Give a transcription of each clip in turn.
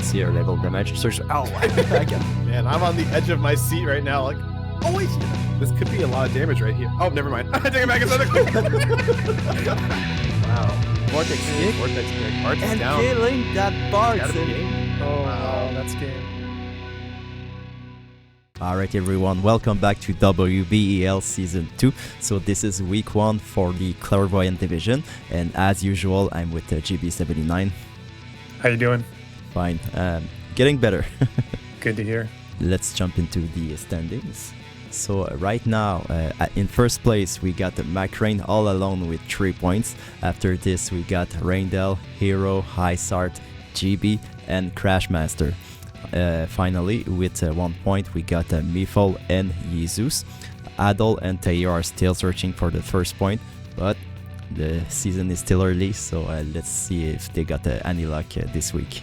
let's see her level damage. Search. Oh, again. Man, I'm on the edge of my seat right now. Like, oh wait, this could be a lot of damage right here. Oh, never mind. I take it back. It's another Wow. Vortex kick. Vortex kick. Arts And down. killing that Gotta be Barton. game. Oh, Wow. wow, that's game. Alright everyone, welcome back to Wbel Season 2. So this is week 1 for the Clairvoyant division, and as usual I'm with GB79. How you doing? Fine, getting better. Good to hear. Let's jump into the standings. So right now, in first place we got MacRain all alone with 3 points. After this we got Reindell, Iroh, Iceheart, GB and Crashmstr. Finally, with 1 point, we got Meefle and Jesus. Addol and Taiyo are still searching for the first point, but the season is still early, so let's see if they got any luck this week.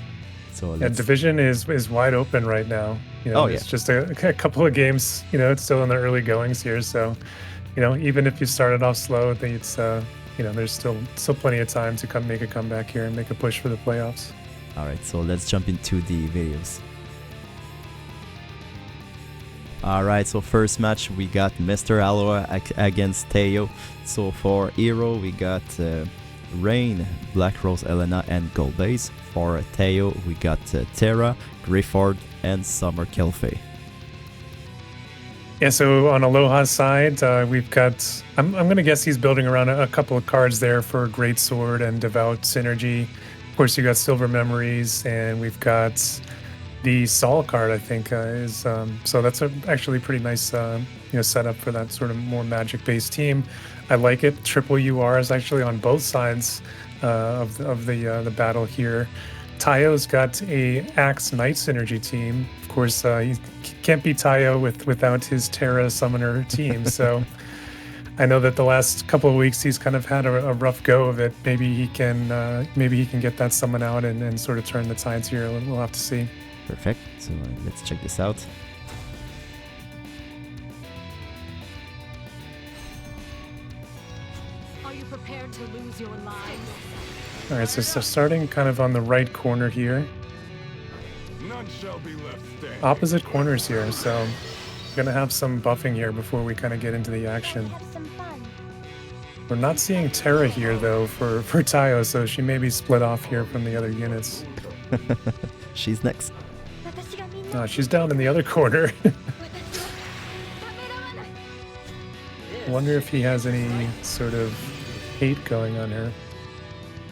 So Yeah, division is wide open right now. You know, Oh, it's just a couple of games. You know, it's still in the early goings here, so you know, even if you started off slow, I think it's you know, there's still plenty of time to make a comeback here and make a push for the playoffs. Alright, so let's jump into the videos. Alright, so first match we got Mr. Aloha against Taiyo. So for Iroh we got Rain, Black Rose Elena and Gold Base. For Taiyo we got Terra, Grifford and Summer Kelfe. Yeah, so on Aloha's side, we've got, I'm going to guess he's building around a couple of cards there for Great Sword and Devout Synergy. Of course, you got Silver Memories, and we've got the Sol card, I think, is, so that's actually pretty nice, you know, setup for that sort of more magic-based team. I like it. Triple UR is actually on both sides of the battle here. Taiyo's got a Axe Knight Synergy team. Of course, he can't be Taiyo without his Terra Summoner team. So I know that the last couple of weeks he's kind of had a rough go of it. Maybe he can get that summon out and sort of turn the tides here. We'll have to see. Perfect, so let's check this out. Are you prepared to lose your lives? All right, so starting kind of on the right corner here. None shall be left standing. Opposite corners here, so I'm gonna have some buffing here before we kind of get into the action. We're not seeing Terra here though for Taiyo, so she may be split off here from the other units. She's next. She's down in the other corner. Wonder if he has any sort of hate going on her.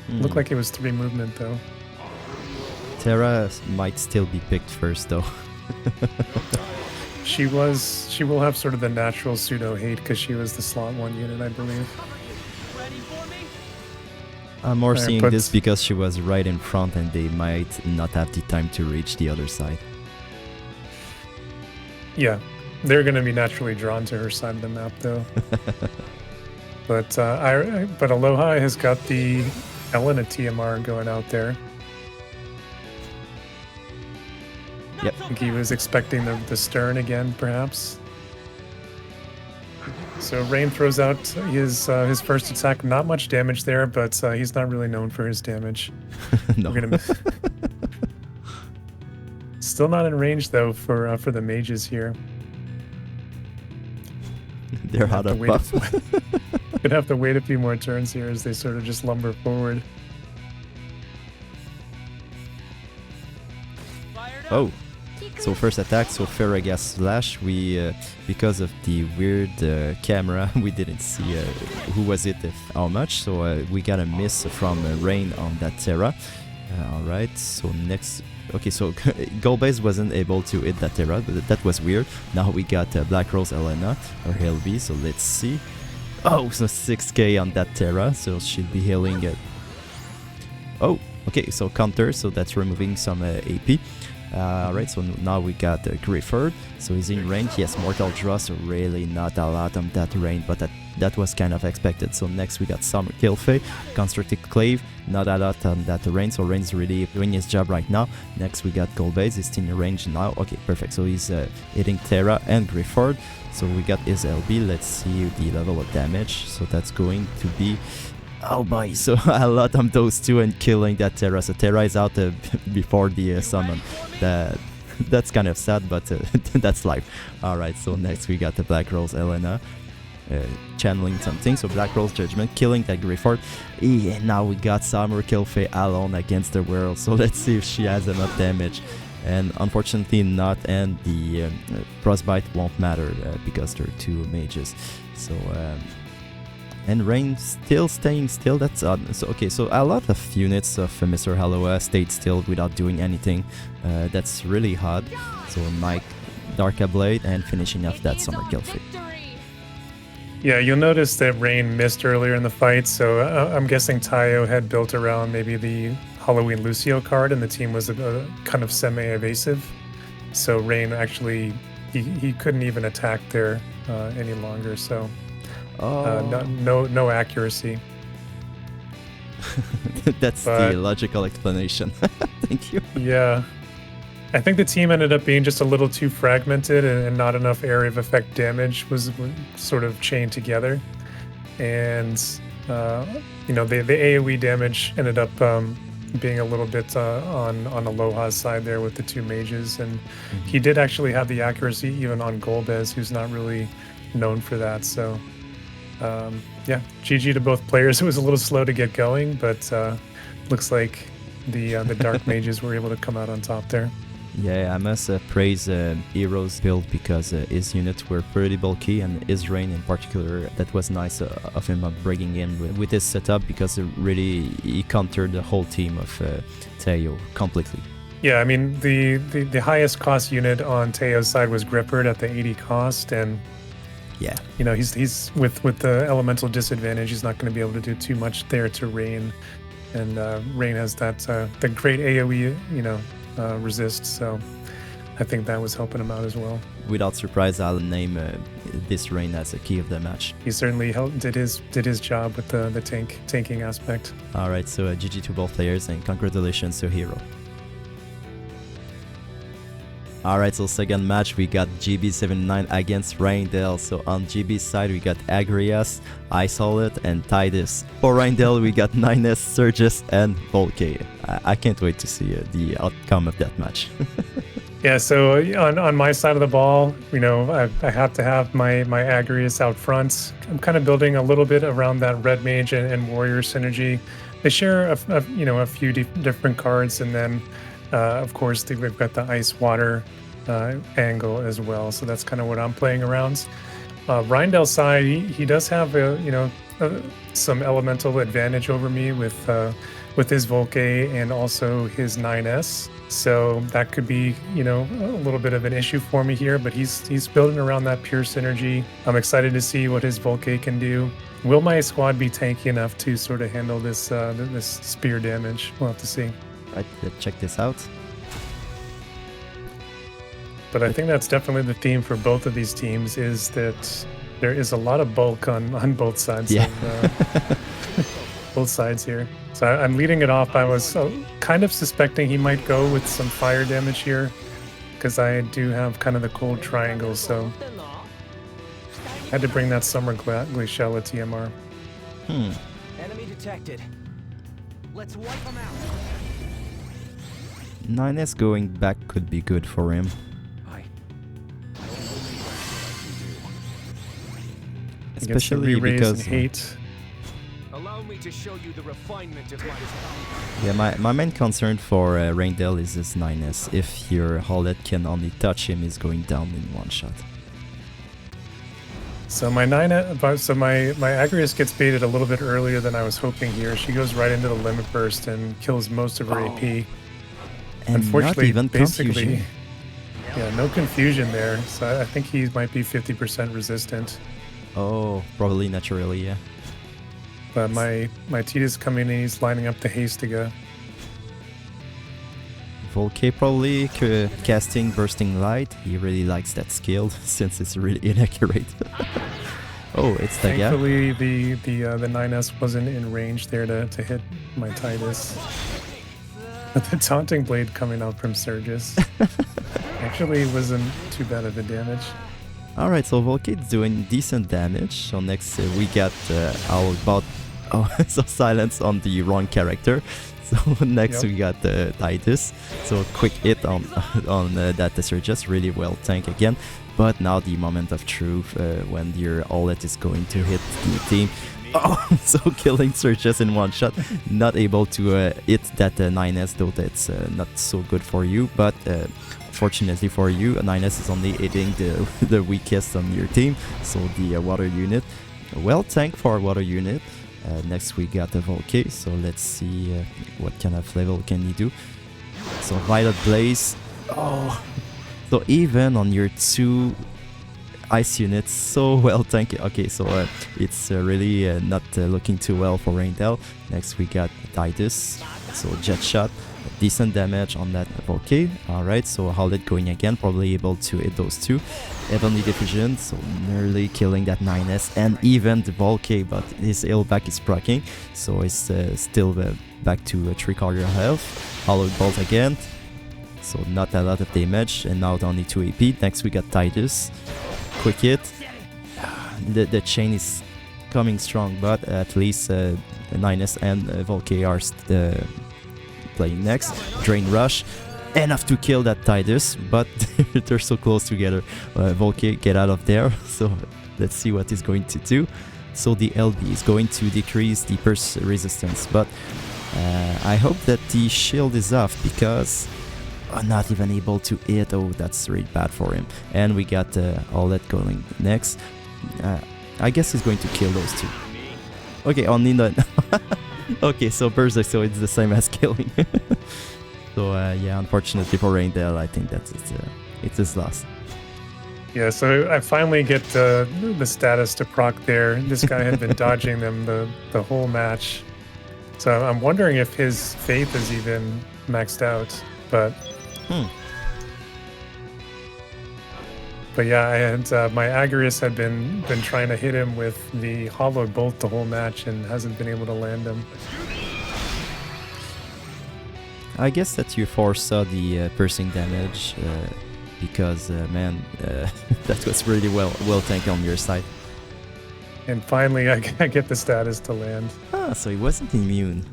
Looked like it was 3 movement though. Terra might still be picked first though. She will have sort of the natural pseudo hate because she was the slot 1 unit, I believe. I'm more Alright, seeing but- this because she was right in front and they might not have the time to reach the other side. Yeah, they're going to be naturally drawn to her side of the map, though. But Aloha has got the Elena TMR going out there. Yep. I think he was expecting the Stern again, perhaps. So Rain throws out his first attack. Not much damage there, but he's not really known for his damage. No. We're gonna Still not in range though for the mages here. They're out of buff. Gonna have to wait a few more turns here as they sort of just lumber forward. Oh, so first attack, so Ferragas slash. We because of the weird camera, we didn't see who was it, how much. So we got a miss from Rain on that Terra. All right, so next. Okay, so Goldbase wasn't able to hit that Terra, but that was weird. Now we got Black Rose Elena or LB. So let's see. Oh, so 6k on that Terra, so she'll be healing it. Oh, okay, so counter, so that's removing some AP. Alright, so now we got Grifford, so he's in range. Yes, Mortal Draw, so really not a lot on that range, but that was kind of expected. So next we got Summer Kilfe, Constructed Clave, not a lot on that range, so Rain's really doing his job right now. Next we got Goldbase, he's in range now. Okay, perfect, so he's hitting Terra and Grifford. So we got his LB, let's see the level of damage. So that's going to be Oh boy, so a lot on those two and killing that Terra. So Terra is out before the summon. That's kind of sad, but that's life. Alright, so next we got the Black Rose Elena. Channeling something, so Black Rose Judgment, killing that Greyfort. And now we got Summer Kilfey alone against the world, so let's see if she has enough damage. And unfortunately not, and the Frostbite won't matter because they're two mages. So and Rain still staying still, that's odd. So okay, so a lot of units of Mr. Halloa stayed still without doing anything. That's really odd. So Mike Darka Blade and finishing off that Summer Kilfey. Yeah, you'll notice that Rain missed earlier in the fight, so I'm guessing Taiyo had built around maybe the Halloween Lucio card, and the team was a kind of semi-evasive. So Rain actually, he couldn't even attack there any longer, so no accuracy. That's the logical explanation. Thank you. Yeah. I think the team ended up being just a little too fragmented, and not enough area of effect damage was sort of chained together. And, you know, the AoE damage ended up being a little bit on Aloha's side there with the two mages. And he did actually have the accuracy even on Golbez, who's not really known for that. So, yeah, GG to both players. It was a little slow to get going, but looks like the Dark Mages were able to come out on top there. Yeah, I must praise Iroh's build because his units were pretty bulky, and his Rain in particular, that was nice of him bringing in with his setup, because it really he countered the whole team of Taiyo completely. Yeah, I mean the highest cost unit on Taeyo's side was Grippard at the 80 cost, and yeah, you know he's with the elemental disadvantage, he's not going to be able to do too much there to Rain, and Rain has that the great AoE, you know, resist, so I think that was helping him out as well. Without surprise, I'll name this Rain as a key of the match. He certainly did his job with the tanking aspect. All right, so GG to both players and congratulations to Hero. Alright, so second match we got GB79 against Reindell. So on GB's side we got Agrias, Iceheart and Titus. For Reindell we got 9S, Surges and Volcay. I can't wait to see the outcome of that match. Yeah, so on my side of the ball, you know, I have to have my Agrias out front. I'm kind of building a little bit around that Red Mage and Warrior synergy. They share a few different cards, and then of course we've got the Ice Water angle as well. So that's kind of what I'm playing around. Reindell's side, he does have some elemental advantage over me with his Volcay and also his 9S. So that could be, you know, a little bit of an issue for me here, but he's building around that pure synergy. I'm excited to see what his Volcay can do. Will my squad be tanky enough to sort of handle this this spear damage? We'll have to see. Right, let's check this out. But I think that's definitely the theme for both of these teams, is that there is a lot of bulk on both sides. Yeah. Of, both sides here. So I'm leading it off. I was kind of suspecting he might go with some fire damage here, because I do have kind of the cold triangle, so I had to bring that Summer Glacial at TMR. Enemy detected. Let's wipe them out. 9S going back could be good for him. Especially because hate. Allow me to show you the refinement of my yeah, my main concern for Reindell is his 9S. If your Hullet can only touch him, he's going down in one shot. So my my Agrias gets baited a little bit earlier than I was hoping here. She goes right into the limit burst and kills most of her AP. And unfortunately, not even basically, confusion. Yeah, no confusion there. So I think he might be 50% resistant. Oh, probably naturally, yeah. But my Tita's coming in, he's lining up the Hastiga. Volcay probably casting Bursting Light. He really likes that skill since it's really inaccurate. Oh, it's the guy. Thankfully, the 9S wasn't in range there to hit my Titus. But the Taunting Blade coming out from Surges actually wasn't too bad of a damage. Alright, so Volcay's doing decent damage. So next we got about Oh, so silence on the wrong character. So next Yep. we got Titus. So quick hit on that Surges, really well tank again. But now the moment of truth when your Olet is going to hit the team. Oh, so killing Surges in one shot. Not able to hit that 9S, though that's not so good for you. But fortunately for you, 9S is only hitting the weakest on your team. So the water unit. Well tanked for water unit. Next we got the Volcay, so let's see what kind of level can he do. So Violet Blaze, oh, so even on your 2 ice units, so well tanked. Okay, so it's really not looking too well for Reindell. Next we got Titus, so Jet Shot, decent damage on that Volcay. Alright, so Howlet going again, probably able to hit those 2. Heavenly Diffusion, so nearly killing that 9S, and even the Volcay, but his heal back is proccing, so it's still back to 3/4 health. Hollow Bolt again, so not a lot of damage, and now only 2 AP. Next we got Titus, quick hit. The chain is coming strong, but at least 9S and Volcay are playing next. Drain Rush, enough to kill that Titus, but they're so close together. Volcay, get out of there. So let's see what he's going to do. So the LB is going to decrease the burst resistance, but I hope that the shield is off, because I'm not even able to hit. Oh, that's really bad for him. And we got Olet going next. I guess he's going to kill those 2. Okay, only none. Okay, so Berserk, so it's the same as killing. So yeah, unfortunately for Reindell, I think that's it's his loss. Yeah, so I finally get the status to proc there. This guy had been dodging them the whole match. So I'm wondering if his faith is even maxed out. But but yeah, I had my Agarius had been trying to hit him with the Hollow Bolt the whole match and hasn't been able to land him. I guess that you foresaw the piercing damage because man, that was really well tanked on your side. And finally, I get the status to land. Ah, so he wasn't immune.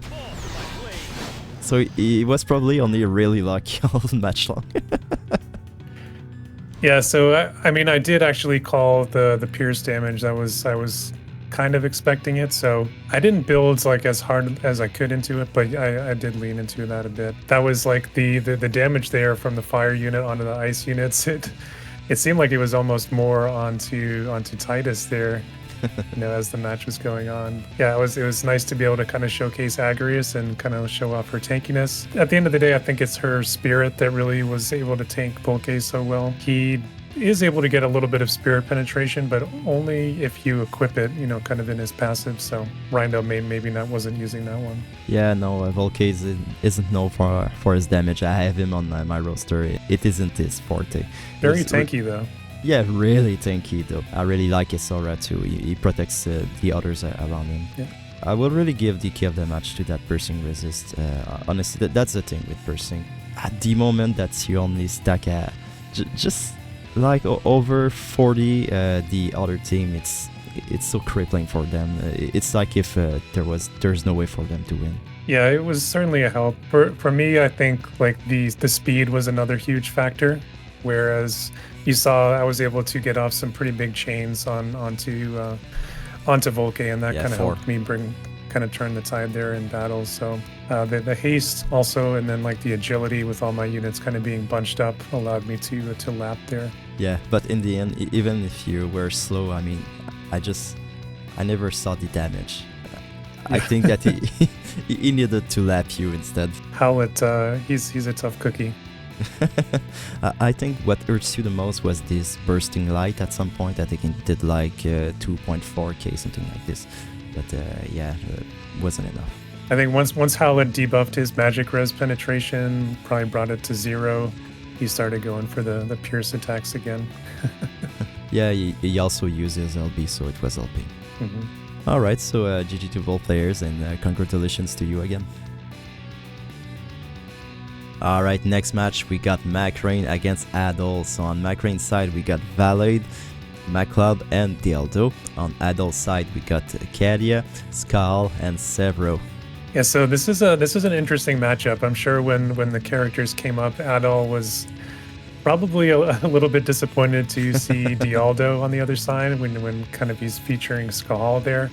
So he was probably only really lucky all match long. Yeah, so I mean, I did actually call the pierce damage. I was kind of expecting it, so I didn't build like as hard as I could into it, but I did lean into that a bit. That was like the damage there from the fire unit onto the ice units. It seemed like it was almost more onto Titus there, you know, as the match was going on. Yeah, it was nice to be able to kind of showcase Agarius and kind of show off her tankiness. At the end of the day, I think it's her spirit that really was able to tank Volcay so well. He is able to get a little bit of spirit penetration, but only if you equip it, you know, kind of in his passive. So Reindell maybe wasn't using that one. Yeah, no, Volcay isn't known for his damage. I have him on my roster. It isn't his forte. Very tanky though. Yeah, really tanky though. I really like his aura too. He protects the others around him. Yeah. I will really give the key of the match to that piercing resist. Honestly, that's the thing with piercing. At the moment that you only stack just like over 40, the other team, it's so crippling for them. It's like if there's no way for them to win. Yeah, it was certainly a help. For me, I think like the speed was another huge factor. Whereas you saw I was able to get off some pretty big chains onto Volcay, and that kind of helped me kind of turn the tide there in battle. So the haste also, and then like the agility with all my units kind of being bunched up allowed me to lap there. Yeah, but in the end, even if you were slow, I mean, I never saw the damage. I think that he needed to lap you instead. Howlet, he's a tough cookie. I think what hurts you the most was this bursting light at some point. I think it did like 2.4k, something like this. But yeah, wasn't enough. I think once Howlet debuffed his magic res penetration, probably brought it to 0, he started going for the pierce attacks again. Yeah, he also uses LB, so it was helping. Mm-hmm. Alright, so GG to both players, and congratulations to you again. Alright, next match we got MacRain against Addol. So on MacRain's side we got Valade. MacLeod and Dialdo. On Addol's side, we got Kadia, Skull, and Severo. Yeah, so this is an interesting matchup. I'm sure when the characters came up, Addol was probably a little bit disappointed to see Dialdo on the other side when kind of he's featuring Skull there.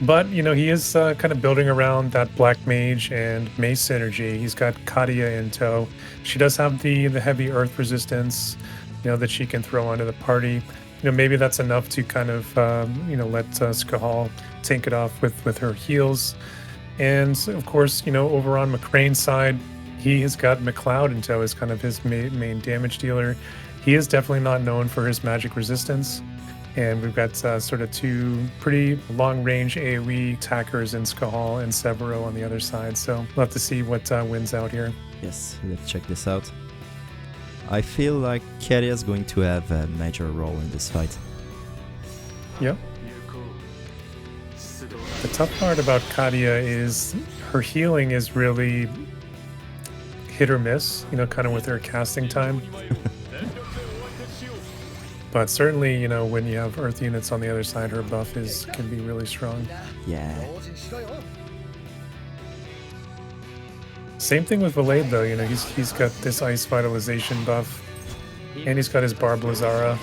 But, you know, he is kind of building around that Black Mage and Mace synergy. He's got Kadia in tow. She does have the heavy earth resistance, you know, that she can throw onto the party. You know, maybe that's enough to kind of, you know, let Skahal tank it off with her heals. And, of course, you know, over on MacRain's side, he has got MacLeod in tow as kind of his main damage dealer. He is definitely not known for his magic resistance. And we've got sort of two pretty long-range AoE attackers in Skahal and Severo on the other side. So we'll have to see what wins out here. Yes, let's check this out. I feel like Kadia is going to have a major role in this fight. Yep. The tough part about Kadia is her healing is really hit or miss, you know, kind of with her casting time. But certainly, you know, when you have earth units on the other side, her buff can be really strong. Yeah. Same thing with Valade though, you know, he's got this ice vitalization buff, and he's got his Barb Lazara.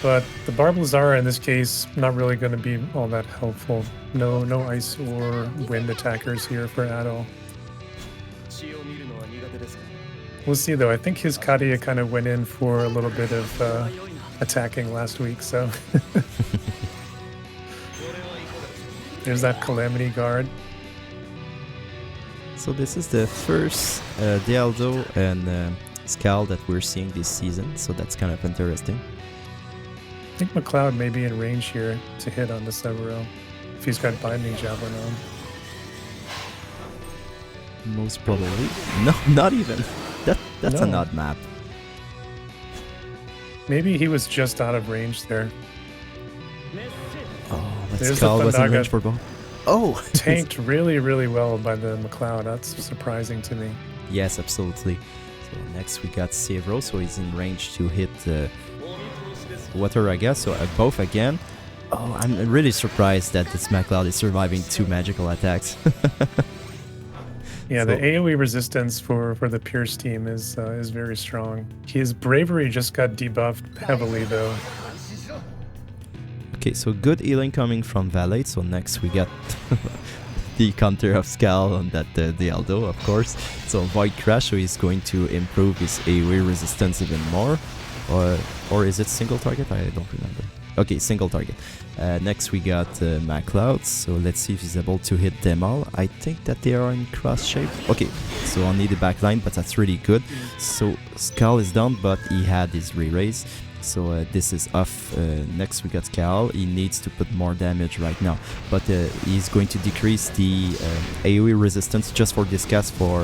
But the Barb Lazara in this case, not really going to be all that helpful. No ice or wind attackers here for Addol. We'll see though. I think his Kadia kind of went in for a little bit of attacking last week, so there's that Calamity Guard. So this is the first Dialdo and Skal that we're seeing this season, so that's kind of interesting. I think MacLeod may be in range here to hit on the Severo if he's got Binding Javelin on. Most probably. No, not even. That's an odd map. Maybe he was just out of range there. Oh, that There's Skull the was in Thundaga. range for both. Oh! Tanked really, really well by the MacLeod. That's surprising to me. Yes, absolutely. So next we got Severo, so he's in range to hit water, I guess. So both again. Oh, I'm really surprised that this MacLeod is surviving 2 magical attacks. Yeah, So- the AoE resistance for the Pierce team is very strong. His bravery just got debuffed heavily though. Okay, so good healing coming from Valet. So next we got the counter of Skal on that Dialdo, of course. So Void Crash, so he's going to improve his AoE resistance even more. Or is it single target? I don't remember. Okay, single target. Next we got MacLeod, so let's see if he's able to hit them all. I think that they are in cross shape. Okay, so only the back line, but that's really good. So Skal is down, but he had his re-raise. So this is off. Next we got Skal. He needs to put more damage right now, but he's going to decrease the AoE resistance just for this cast for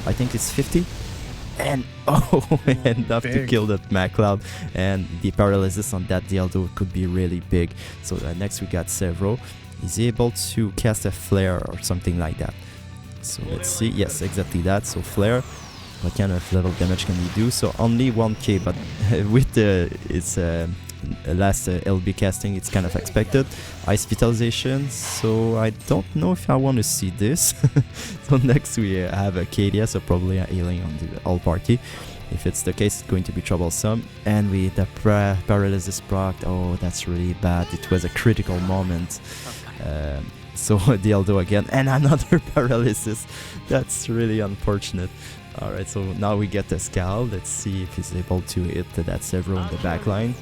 I think it's 50. And enough to Big. kill that MacLeod, and the paralysis on that Dialdo could be really big. So next we got Severo. Is he able to cast a flare or something like that? So let's see. Yes, exactly that. So flare. What kind of level damage can he do? So only 1k, but with its last LB casting, it's kind of expected. Ice vitalization, so I don't know if I want to see this. So next we have a Kadia, so probably a healing on the all party. If it's the case, it's going to be troublesome. And with the paralysis proc, oh, that's really bad. It was a critical moment. So Dialdo again, and another paralysis. That's really unfortunate. Alright, so now we get the Skal. Let's see if he's able to hit that Severo in the back line.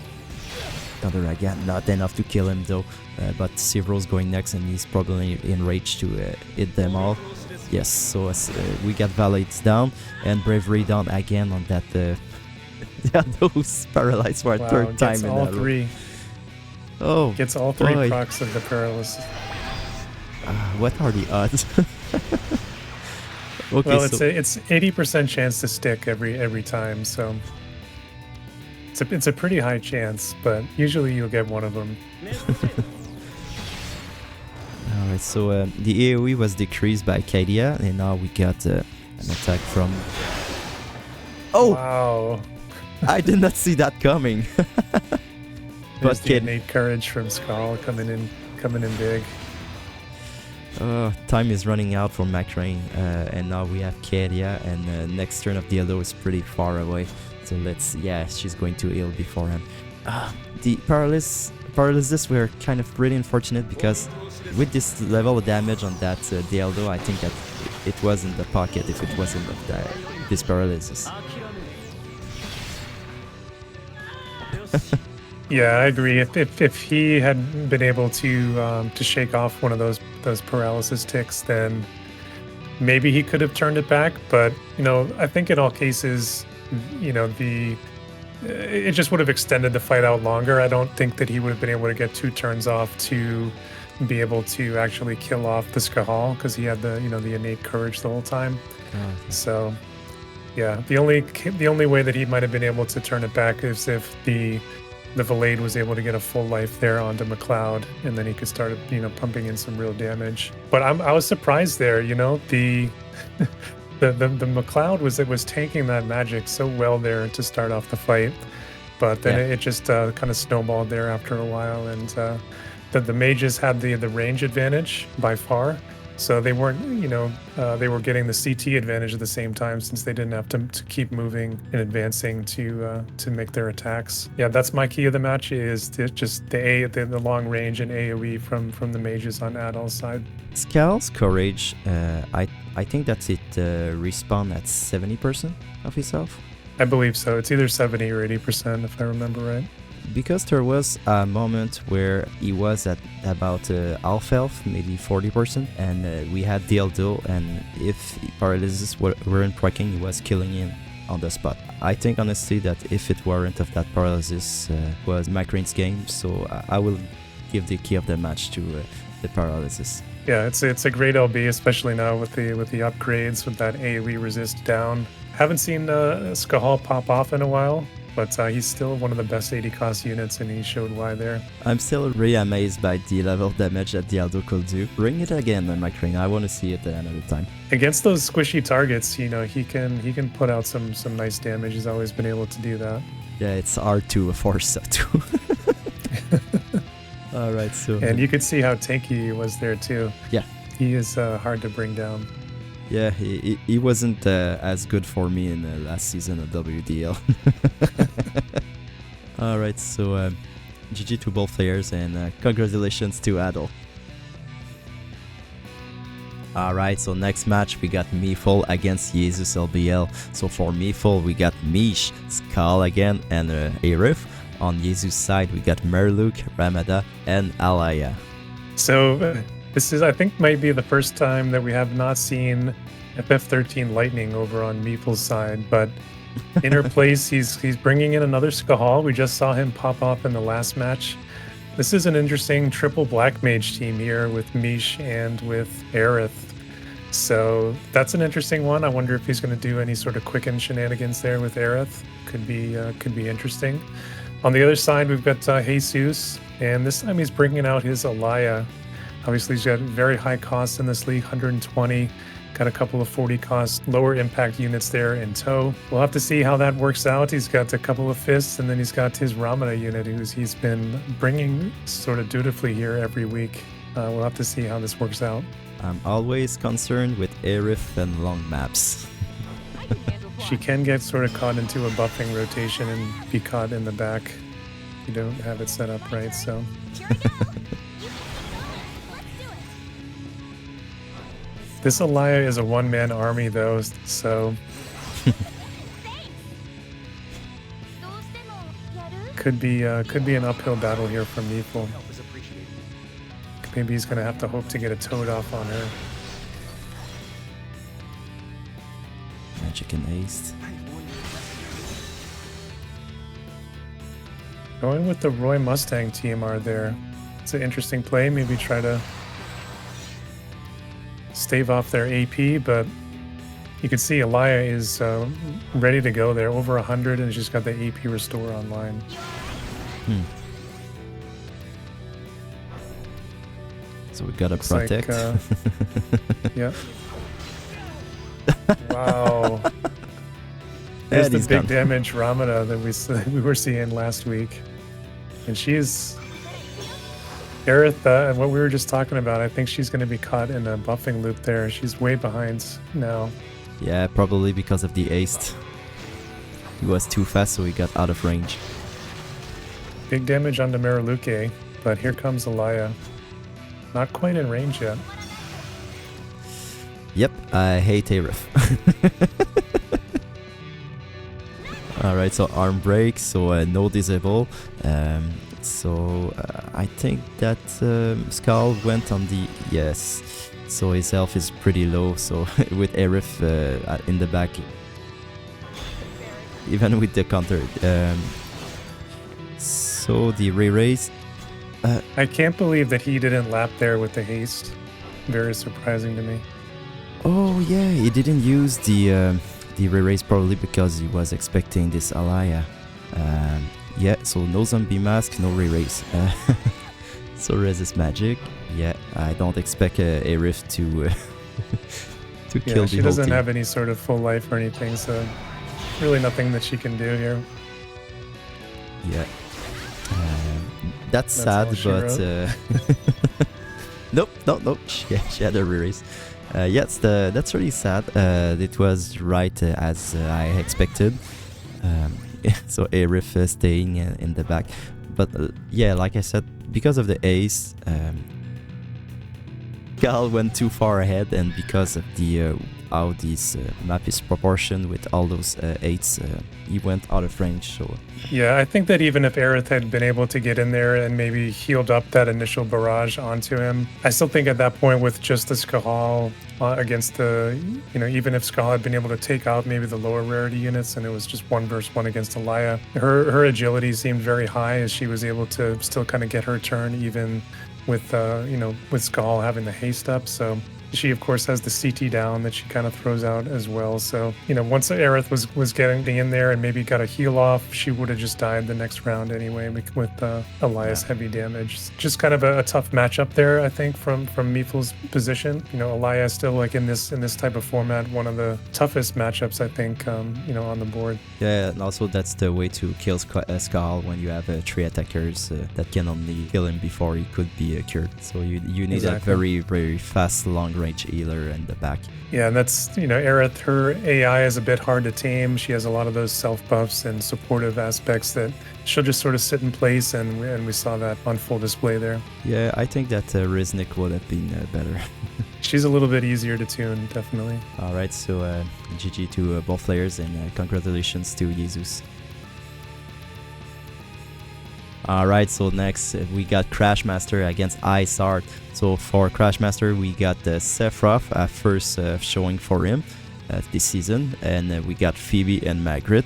Thunder again, not enough to kill him though. But Severo's going next, and he's probably in rage to hit them all. Yes, so we got Valets down, and Bravery down again on that. Those paralyzed for a third time gets in all a row. three. Oh, Gets all 3 boy. procs of the paralysis. What are the odds? Okay, Well, so it's 80% chance to stick every time, so it's a pretty high chance, but usually you'll get one of them. alright, so the AoE was decreased by Kadia, and now we got an attack from. Oh, Wow. I did not see that coming. There's the kid. innate courage from Skull coming in big. Time is running out for MacRain, and now we have Kedia, and next turn of Dildo is pretty far away. So she's going to heal before him. The paralysis were kind of pretty unfortunate because with this level of damage on that Dildo, I think that it was in the pocket if it wasn't of this paralysis. Yeah, I agree. If he had been able to shake off one of those paralysis ticks, then maybe he could have turned it back. But I think in all cases, it just would have extended the fight out longer. I don't think that he would have been able to get 2 turns off to be able to actually kill off the Skahal because he had the innate courage the whole time. So yeah, the only way that he might have been able to turn it back is if the Valade was able to get a full life there onto McLeod, and then he could start pumping in some real damage. But I was surprised there, the the McLeod was tanking that magic so well there to start off the fight, but then it just kind of snowballed there after a while, and the mages had the range advantage by far. So they weren't, they were getting the CT advantage at the same time since they didn't have to keep moving and advancing to make their attacks. Yeah, that's my key of the match is just the long range and AoE from the mages on Addol's side. Scal's courage, I think that it respawn at 70% of his health. I believe so. It's either 70 or 80% if I remember right. Because there was a moment where he was at about half health, maybe 40%, and we had Dildo, and if paralysis weren't proccing, he was killing him on the spot. I think honestly that if it weren't of that paralysis, was MacRain's game, so I will give the key of the match to the paralysis. Yeah, it's a great LB, especially now with the upgrades with that AoE resist down. Haven't seen Skahal pop off in a while, but he's still one of the best 80 cost units, and he showed why there. I'm still really amazed by the level of damage that the Addol could do. Bring it again, MacRain. I want to see it another time. Against those squishy targets, he can put out some nice damage. He's always been able to do that. Yeah, it's hard to force so too. All right, so and you could see how tanky he was there too. Yeah, he is hard to bring down. Yeah, he wasn't as good for me in the last season of WDL. Alright, so GG to both players, and congratulations to Addol. Alright, so next match we got Meefle against JesusLBL. So for Meefle we got Mish, Skull again, and Iroh. On Jesus' side we got Merluk, Ramada, and Alaya. So this is, I think, might be the first time that we have not seen FF13 Lightning over on Meefle's side, but in her place, he's bringing in another Skahal. We just saw him pop off in the last match. This is an interesting triple black mage team here with Mish and with Aerith. So that's an interesting one. I wonder if he's going to do any sort of quicken shenanigans there with Aerith. Could be interesting. On the other side, we've got Jesus, and this time he's bringing out his Alaya. Obviously, he's got very high costs in this league, 120. Got a couple of 40 cost lower impact units there in tow. We'll have to see how that works out. He's got a couple of fists, and then he's got his Ramana unit he's been bringing sort of dutifully here every week. We'll have to see how this works out. I'm always concerned with Aerith and long maps. She can get sort of caught into a buffing rotation and be caught in the back if you don't have it set up right, so... This Alaya is a one-man army, though, so could be an uphill battle here for Meefle. Maybe he's gonna have to hope to get a toad off on her. Magic and haste. Going with the Roy Mustang TMR there. It's an interesting play. Maybe try to stave off their AP, but you can see Alaya is ready to go there, over 100, and she's got the AP restore online. So we gotta Looks protect. Like, yeah. Wow. There's And the he's big gone. damage Ramada that we were seeing last week. And she's Aerith, and what we were just talking about, I think she's going to be caught in a buffing loop there. She's way behind now. Yeah, probably because of the ace. He was too fast, so he got out of range. Big damage on the Meraluke, but here comes Alaya. Not quite in range yet. Yep, I hate Aerith. Alright, so arm break, so no disable. I think that Skull went on the... Yes, so his health is pretty low, so with Aerith in the back, even with the counter. So the re-raise... I can't believe that he didn't lap there with the haste. Very surprising to me. Oh yeah, he didn't use the re-raise probably because he was expecting this Alaya. Yeah, so no zombie mask, no re-raise. So resist magic. Yeah, I don't expect Aerith to to kill the whole team. She doesn't have any sort of full life or anything, so really nothing that she can do here. Yeah. That's sad, but nope. She had a re-raise. Yes, that's really sad. It was right as I expected. So Aerith staying in the back, but yeah, like I said, because of the ace, Gal went too far ahead, and because of the how this map is proportioned with all those 8s, he went out of range. So yeah, I think that even if Aerith had been able to get in there and maybe healed up that initial barrage onto him, I still think at that point with just the Skahal against the, even if Skahal had been able to take out maybe the lower rarity units and it was just 1 versus 1 against Alaya, her agility seemed very high as she was able to still kind of get her turn even with, with Skahal having the haste up. So she, of course, has the CT down that she kind of throws out as well. So, once Aerith was getting in there and maybe got a heal off, she would have just died the next round anyway with Alaya's heavy damage. Just kind of a tough matchup there, I think, from Meefle's position. Alaya is still like in this type of format, one of the toughest matchups, I think, on the board. yeah, and also that's the way to kill Skull when you have 3 attackers that can only kill him before he could be cured. So you need a very, very fast, long range healer in the back. Yeah, and that's, Aerith, her AI is a bit hard to tame. She has a lot of those self buffs and supportive aspects that she'll just sort of sit in place, and we saw that on full display there. Yeah, I think that Riznik would have been better. She's a little bit easier to tune, definitely. Alright, so GG to both players, and congratulations to Jesus. Alright, so next we got Crashmstr against Iceheart. So for Crashmstr we got Sephiroth, first showing for him this season, and we got Phoebe and MacRain.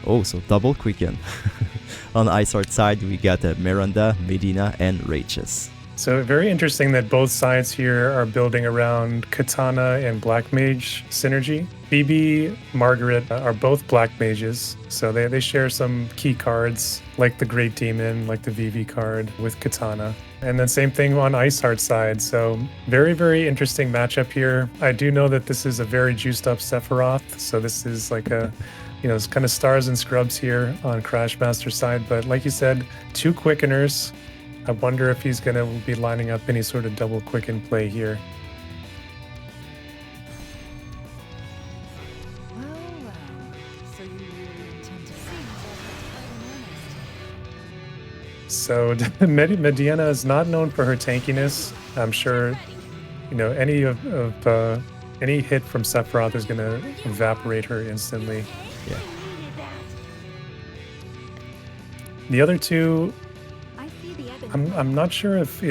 Oh, so double quicken. On the Iceheart side we got Miranda, Medina, and Rachis. So very interesting that both sides here are building around Katana and Black Mage synergy. Phoebe, Margaret are both Black Mages, so they share some key cards like the Great Demon, like the VV card with Katana. And then same thing on Iceheart's side, so very, very interesting matchup here. I do know that this is a very juiced up Sephiroth, so this is like a, it's kind of stars and scrubs here on Crashmstr side, but like you said, 2 quickeners. I wonder if he's going to be lining up any sort of double quicken play here. Well, so you really intend to see So Medina is not known for her tankiness. I'm sure, any any hit from Sephiroth is going to evaporate her instantly. Yeah. The other 2, I'm not sure if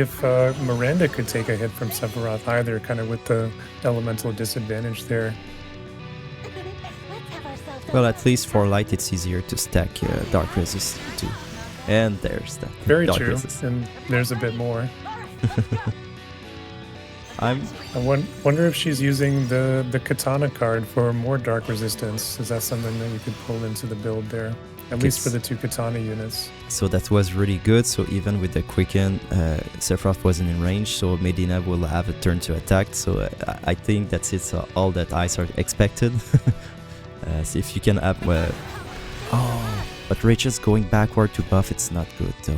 Miranda could take a hit from Sephiroth either, kind of with the elemental disadvantage there. Well, at least for light it's easier to stack Dark Resist too. And there's that. Very Dark true, Resist. and there's a bit more. I wonder if she's using the Katana card for more Dark Resistance. Is that something that you could pull into the build there? At least for the 2 Katana units. So that was really good. So even with the quicken, Sephiroth wasn't in range, so Medina will have a turn to attack. So I think that's it. All that Iceheart expected. See if you can have... but Rachel's going backward to buff, it's not good though.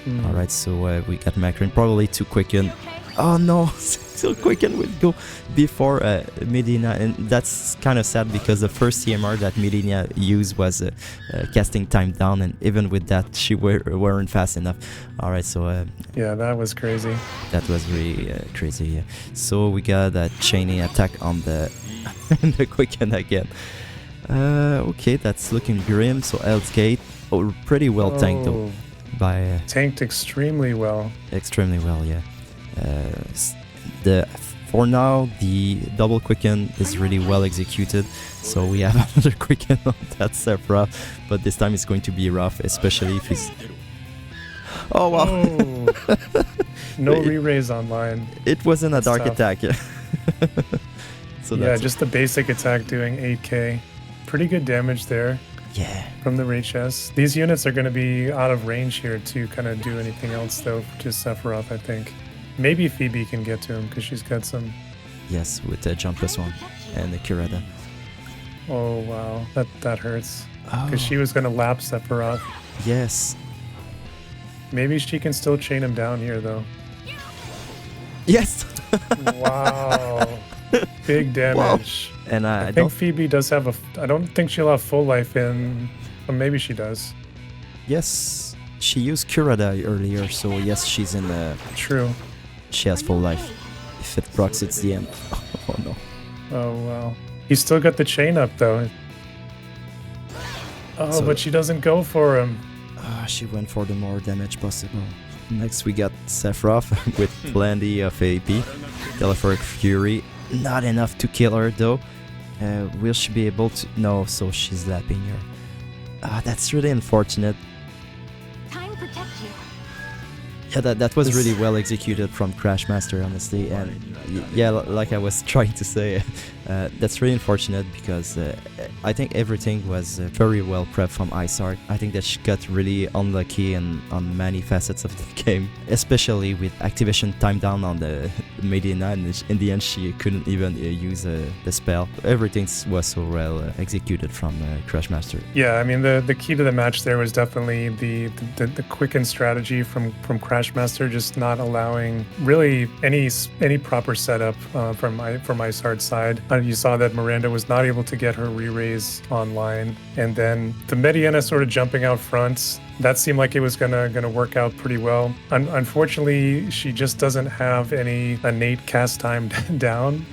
All right, so we got MacRain probably to quicken. Oh no, so quicken would go before Medina, and that's kind of sad because the first CMR that Medina used was casting time down, and even with that, she weren't fast enough. All right, so Yeah, that was crazy. that was really crazy. Yeah. So we got a chaining attack on the the quicken again. Okay, that's looking grim. So Hell's Gate, pretty well tanked though. By Tanked extremely well. extremely well, yeah. For now, the double quicken is really well executed, so we have another quicken on that Sephiroth, but this time it's going to be rough, especially if he's... Oh wow! Oh. No re-raise online. It wasn't a That's dark tough. attack, yeah. So Yeah, that's just the basic attack doing 8k. Pretty good damage there yeah. from the HS. These units are going to be out of range here to kind of do anything else, though, to Sephiroth, I think. Maybe Phoebe can get to him because she's got some... Yes, with the jump +1 and the Kurata. Oh, wow. That hurts. Oh, Because she was going to lap Sephiroth. yes. Maybe she can still chain him down here, though. Yes! Wow. Big damage. And I I think don't... Phoebe does have a... I don't think she'll have full life in... Or maybe she does. Yes, she used Kurata earlier, so yes, she's in the... True. She has full life. If it procs, it's the end. Oh no. Oh, wow. He's still got the chain up, though. Oh, So- but she doesn't go for him. She went for the more damage possible. Next we got Sephiroth with plenty of AP. Telephoric Fury. Not enough to kill her though. Will she be able to... No, so she's lapping her. That's really unfortunate. Time protect you. Yeah, that was This- really well executed from Crashmstr, honestly, and yeah, like I was trying to say, that's really unfortunate because I think everything was very well prepped from Iceheart. I think that she got really unlucky on many facets of the game, especially with activation time down on the Medina, and in the end she couldn't even use the spell. Everything was so well executed from Crashmstr. Yeah, I mean, the key to the match there was definitely the quicken strategy from Crashmstr, just not allowing really any proper setup from Iceheart's side. You saw that Miranda was not able to get her re-raise online, and then the Mediana sort of jumping out front. That seemed like it was gonna work out pretty well. Unfortunately, she just doesn't have any innate cast time down,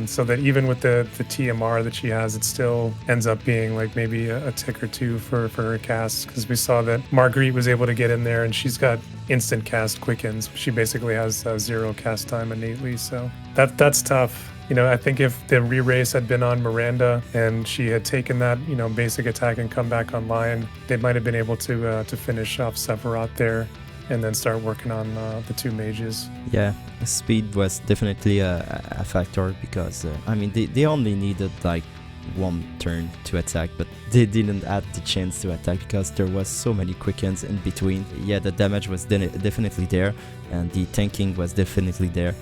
so that even with the TMR that she has, it still ends up being like maybe a tick or two for her casts. Because we saw that Marguerite was able to get in there, and she's got instant cast quickens. She basically has 0 cast time innately, so that's tough. You know, I think if the re-race had been on Miranda and she had taken that, basic attack and come back online, they might have been able to finish off Sephiroth there and then start working on the 2 mages. Yeah, speed was definitely a factor because, I mean, they only needed like 1 turn to attack, but they didn't have the chance to attack because there was so many quickens in between. Yeah, the damage was definitely there, and the tanking was definitely there.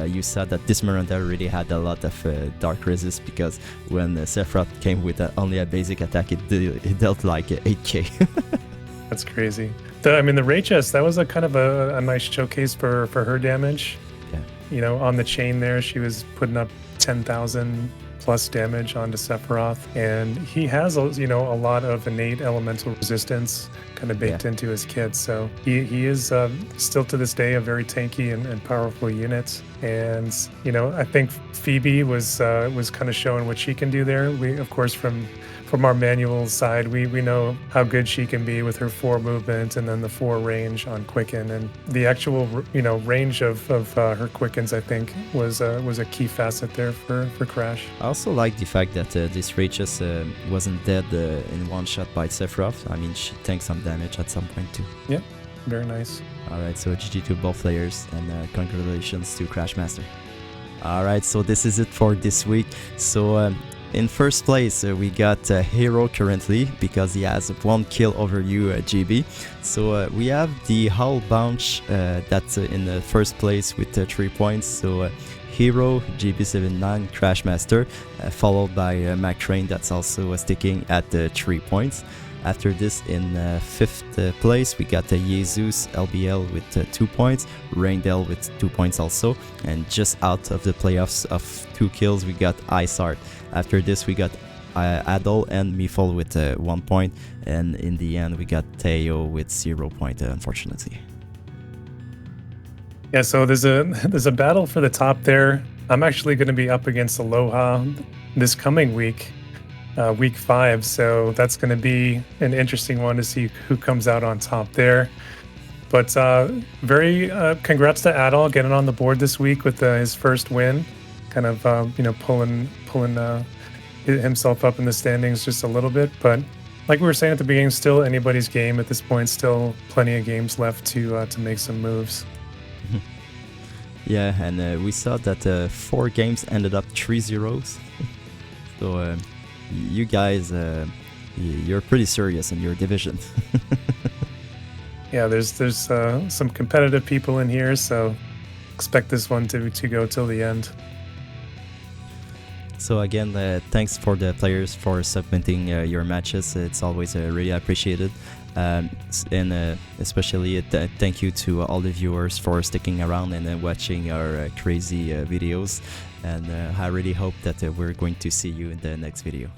You saw that this Miranda really had a lot of dark resist because when Sephiroth came with only a basic attack, it dealt like 8k. That's crazy. The Ray Chest, that was a kind of a nice showcase for her damage. Yeah. On the chain there, she was putting up 10,000 plus damage onto Sephiroth, and he has a lot of innate elemental resistance kind of baked into his kit, so he is still to this day a very tanky and powerful unit. And I think Phoebe was kind of showing what she can do there. We, of course, from our manual side, we know how good she can be with her 4 movement and then the 4 range on quicken, and the actual range of her quickens, I think, was a key facet there for Crash. I also like the fact that this Rachel wasn't dead in one shot by Sephiroth. I mean, she tanked some damage at some point too. Yeah, very nice. Alright, so GG to both players, and congratulations to Crashmstr. Alright, so this is it for this week. So in first place, we got Iroh currently because he has 1 kill over you, GB. So we have the Hull Bunch that's in the first place with 3 points. So Iroh, GB79, Crashmstr, followed by MacRain that's also sticking at 3 points. After this, in 5th place, we got JesusLBL with 2 points, Reindell with 2 points also, and just out of the playoffs of 2 kills, we got Iceheart. After this, we got Addol and Meefle with 1 point, and in the end, we got Taiyo with 0 point, unfortunately. Yeah, so there's a battle for the top there. I'm actually going to be up against Aloha this coming week. Week 5, so that's going to be an interesting one to see who comes out on top there. But very congrats to Addol getting on the board this week with his first win, kind of pulling himself up in the standings just a little bit. But like we were saying at the beginning, still anybody's game at this point. Still plenty of games left to make some moves. Yeah, and we saw that 4 games ended up 3-0. So you guys, you're pretty serious in your division. Yeah, there's some competitive people in here, so expect this one to go till the end. So again, thanks for the players for submitting your matches. It's always really appreciated. And especially thank you to all the viewers for sticking around and watching our crazy videos. And I really hope that we're going to see you in the next video.